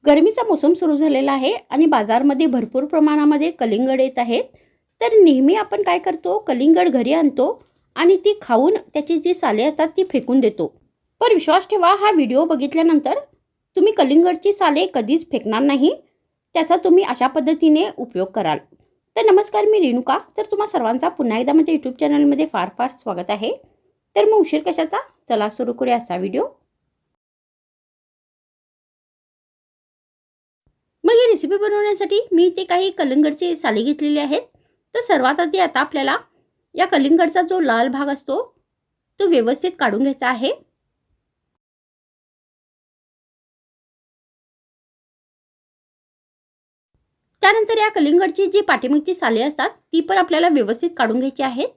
गरमीचा मोसम सुरू झालेला आहे आणि बाजारमध्ये भरपूर प्रमाणामध्ये कलिंगड येत आहेत. तर नेहमी आपण काय करतो, कलिंगड घरी आणतो आणि ती खाऊन त्याची जी साले असतात ती फेकून देतो. पण विश्वास ठेवा, हा व्हिडिओ बघितल्यानंतर तुम्ही कलिंगडची साले कधीच फेकणार नाही. त्याचा तुम्ही अशा पद्धतीने उपयोग कराल. तर नमस्कार, मी रेणुका. तर तुम्हा सर्वांचा पुन्हा एकदा माझ्या यूट्यूब चॅनलमध्ये फार फार स्वागत आहे. तर मग उशीर कशाचा, चला सुरू करूया आजचा व्हिडिओ. मग ही रेसिपी बनवण्यासाठी मी इथे काही कलिंगडचे साले घेतलेले आहेत. तर सर्वात आधी आता आपल्याला या कलिंगडचा जो लाल भाग असतो तो व्यवस्थित काढून घ्यायचा आहे. त्यानंतर या कलिंगडची जी पाठीमागची साले असतात ती पण आपल्याला व्यवस्थित काढून घ्यायची आहेत.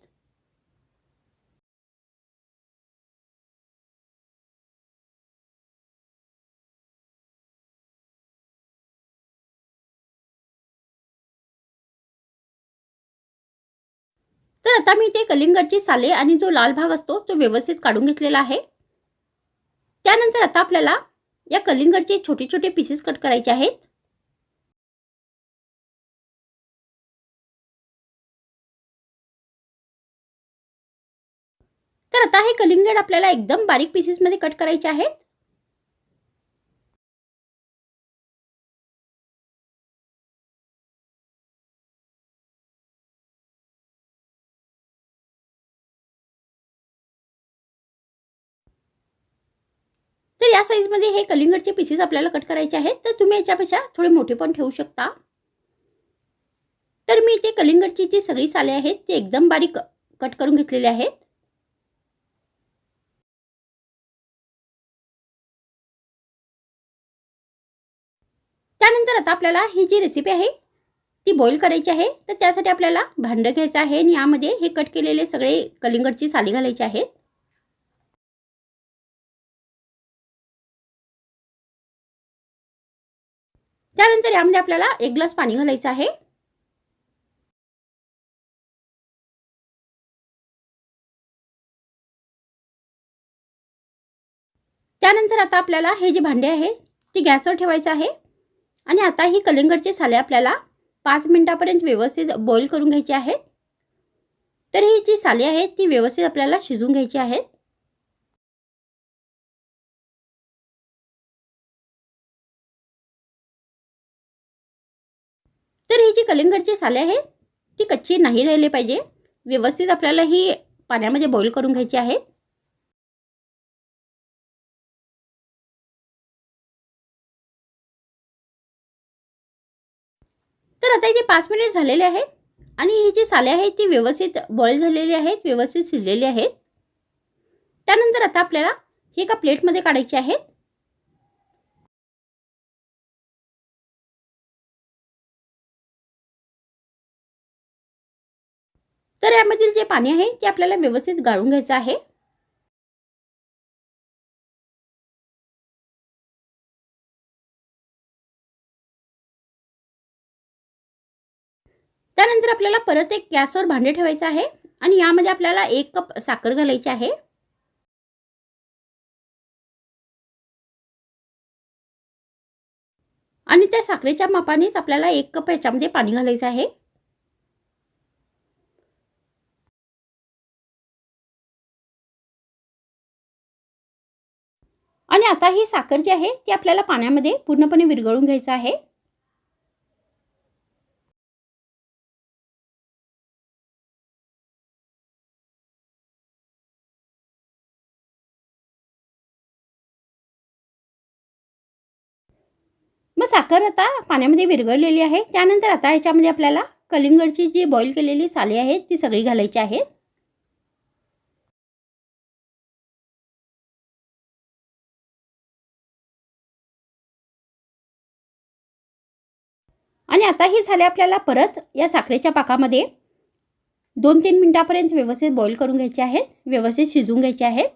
तर आता मी इथे कलिंगडची साले आणि जो लाल भाग असतो तो व्यवस्थित काढून घेतलेला आहे. त्यानंतर आता आपल्याला या कलिंगडचे छोटे छोटे पीसेस कट करायचे आहेत. तर आता हे कलिंगड आपल्याला एकदम बारीक पीसेस मध्ये कट करायचे आहेत. तर या साइज मध्ये हे कलिंगडचे पीसेस आपल्याला कट करायचे आहेत. तर तुम्ही याच्यापेक्षा थोडे मोठे पण ठेवू शकता. तर मी इथे कलिंगडची जी सगळी साले आहेत ती एकदम बारीक कट करून घेतलेली आहेत. त्यानंतर आता आपल्याला ही जी रेसिपी आहे ती बॉईल करायची आहे. तर त्यासाठी आपल्याला भांडं घ्यायचं आहे आणि यामध्ये हे कट केलेले सगळे कलिंगडची साले घालायची आहेत. त्यानंतर यामध्ये आपल्याला 1 ग्लास पाणी घालायचं आहे. त्यानंतर आता आपल्याला हे जे भांडे आहे ती गॅसवर ठेवायचं आहे आणि आता ही कलिंगडची साले आपल्याला 5 मिनिटापर्यंत व्यवस्थित बॉईल करून घ्यायची आहेत. तर ही जी साले आहेत ती व्यवस्थित आपल्याला शिजवून घ्यायची आहेत. तर ही जी कलिंगडची साले आहे ती कच्ची नाही राहिली पाहिजे. व्यवस्थित आपल्याला ही पाण्यामध्ये बॉईल करून घ्यायची आहे. तर आता इथे 5 मिनिट झालेले आहेत आणि ही जी साले आहेत ती व्यवस्थित बॉईल झालेली आहेत, व्यवस्थित शिजलेली आहेत. त्यानंतर आता आपल्याला ही एका प्लेटमध्ये काढायची आहेत. तर यामधील जे पाणी आहे ते आपल्याला व्यवस्थित गाळून घ्यायचं आहे. त्यानंतर आपल्याला परत एक गॅसवर भांडे ठेवायचं आहे आणि यामध्ये आपल्याला 1 कप साखर घालायची आहे. आणि त्या साखरेच्या मापानेच आपल्याला 1 कप याच्यामध्ये पाणी घालायचं आहे. आणि आता ही साखर जी आहे ती आपल्याला पाण्यामध्ये पूर्णपणे विरघळून घ्यायचं आहे. मग साखर आता पाण्यामध्ये विरघळलेली आहे. त्यानंतर आता याच्यामध्ये आपल्याला कलिंगडची जी बॉईल केलेली साले आहेत ती सगळी घालायची आहेत. आणि आता ही साले आपल्याला परत या साखरेच्या पाकामध्ये 2-3 मिनिटापर्यंत व्यवस्थित बॉईल करून घ्यायचे आहेत, व्यवस्थित शिजवून घ्यायचे आहेत.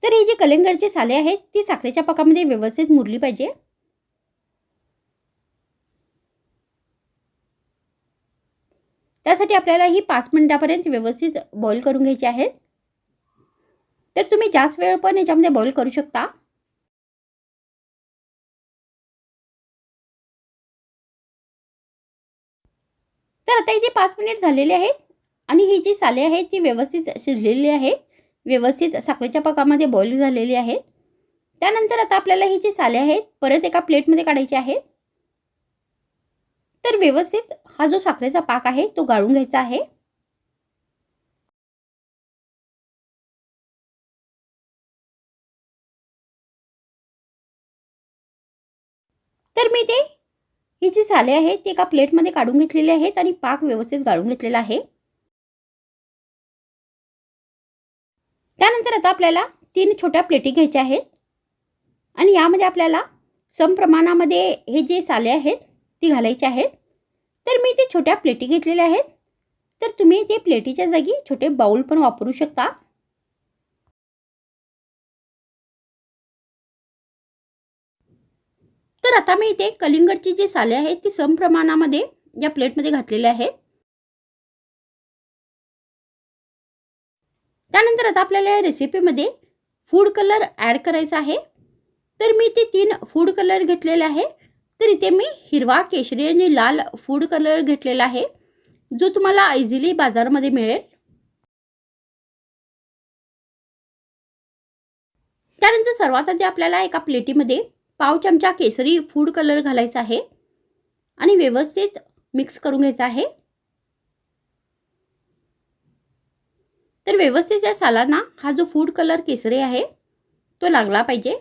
तर ही जी कलिंगडची साले आहेत ती साखरेच्या पाकामध्ये व्यवस्थित मुरली पाहिजे. त्यासाठी आपल्याला ही 5 मिनिटापर्यंत व्यवस्थित बॉईल करून घ्यायची आहेत. तर तुम्ही जास्त वेळ पण याच्यामध्ये बॉईल करू शकता. तर आता इथे 5 मिनिट झालेले आहेत आणि ही जी साले आहेत ती व्यवस्थित शिजलेली आहे, व्यवस्थित साखरेच्या पाकामध्ये बॉईल झालेली आहे. त्यानंतर आता आपल्याला ही जी साले आहेत परत एका प्लेटमध्ये काढायची आहेत. तर व्यवस्थित हा जो साखरेचा पाक आहे तो गाळून घ्यायचा आहे. तर मी ते ही जी साले आहेत ती एका प्लेटमध्ये काढून घेतलेली आहेत आणि पाक व्यवस्थित गाळून घेतलेला आहे. त्यानंतर आता आपल्याला 3 छोट्या प्लेटी घ्यायच्या आहेत आणि यामध्ये आपल्याला सम प्रमाणामध्ये हे जे साले आहेत ती घालायची आहेत. तर मी ते छोट्या प्लेटी घेतलेल्या आहेत. तर तुम्ही ते प्लेटीच्या जागी छोटे बाउल पण वापरू शकता. तर आता मी इथे कलिंगडची जी साले आहेत ती सम प्रमाणामध्ये या प्लेटमध्ये घातलेले आहेत. त्यानंतर आता आपल्याला या रेसिपीमध्ये फूड कलर ॲड करायचा आहे. तर मी ते 3 फूड कलर घेतलेले आहे. तर इथे मी हिरवा, केशरी आणि लाल फूड कलर घेतलेला आहे, जो तुम्हाला इझिली बाजारामध्ये मिळेल. त्यानंतर सर्वात आधी आपल्याला एका प्लेटीमध्ये पाव चमचा केसरी फूड कलर घालायचा आहे आणि व्यवस्थित मिक्स करून घ्यायचा आहे. तर व्यवस्थित या सालांना हा जो फूड कलर केसरी आहे तो लागला पाहिजे.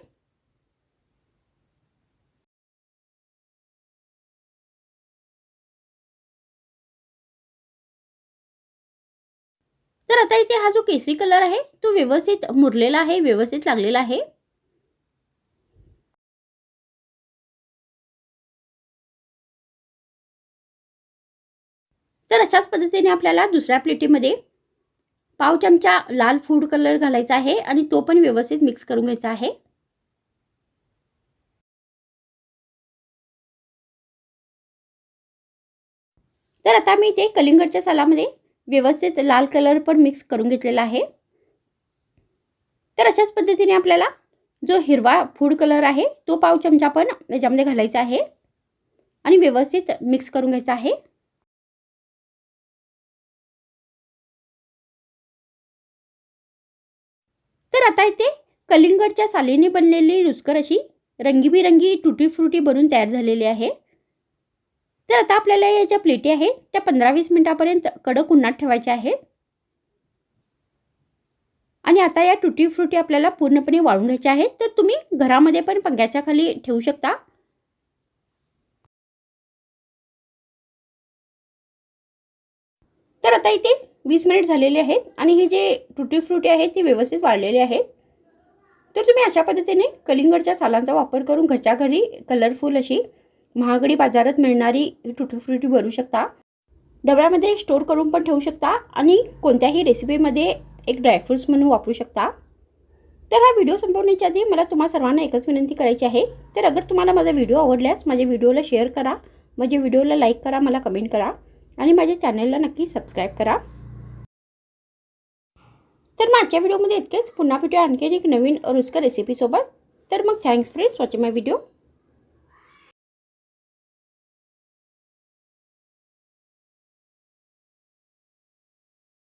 तर आता इथे हा जो केसरी कलर आहे तो व्यवस्थित मुरलेला आहे, व्यवस्थित लागलेला आहे. तर अशाच पद्धतीने आपल्याला दुसऱ्या प्लेटीमध्ये पाव चमचा लाल फूड कलर घालायचा आहे आणि तो पण व्यवस्थित मिक्स करून घ्यायचा आहे. तर आता मी ते कलिंगडच्या सालामध्ये व्यवस्थित लाल कलर पण मिक्स करून घेतलेला आहे. तर अशाच पद्धतीने आपल्याला जो हिरवा फूड कलर आहे तो पाव चमचा पण याच्यामध्ये घालायचा आहे आणि व्यवस्थित मिक्स करून घ्यायचा आहे. तर आता इथे कलिंगडच्या सालीने बनलेली रुचकर अशी रंगीबिरंगी टुटी फ्रुटी बनून तयार झालेली आहे. तर आता आपल्याला या ज्या प्लेटी आहेत त्या 15-20 मिनिटापर्यंत कडक उन्हात ठेवायच्या आहेत. आणि आता या टुटी फ्रुटी आपल्याला पूर्णपणे वाळून घ्यायच्या आहेत. तर तुम्ही घरामध्ये पण पंख्याच्या खाली ठेवू शकता. तर आता इथे 20 मिनिट झालेले आहेत आणि हे जे टुटी फ्रुटी आहेत ती व्यवस्थित वाळलेली आहेत. तर तुम्ही अशा पद्धतीने कलिंगडच्या सालांचा वापर करून घरच्या घरी कलरफुल अशी महागडी बाजारात मिळणारी टुटी फ्रुटी बनवू शकता. डब्यामध्ये स्टोर करून पण ठेवू शकता आणि कोणत्याही रेसिपीमध्ये एक ड्रायफ्रूट्स म्हणून वापरू शकता. तर हा व्हिडिओ संपवण्याच्या आधी मला तुम्हा सर्वांना एकच विनंती करायची आहे. तर अगर तुम्हाला माझा व्हिडिओ आवडल्यास माझ्या व्हिडिओला शेअर करा, माझ्या व्हिडिओला लाईक करा, मला कमेंट करा आणि माझ्या चॅनलला नक्की सबस्क्राईब करा. तर माझ्या व्हिडिओमध्ये इतकेच. पुन्हा भेटूया आणखीन एक नवीन रुचकर रेसिपीसोबत. तर मग थँक्स फ्रेंड्स वॉचिंग माय व्हिडिओ.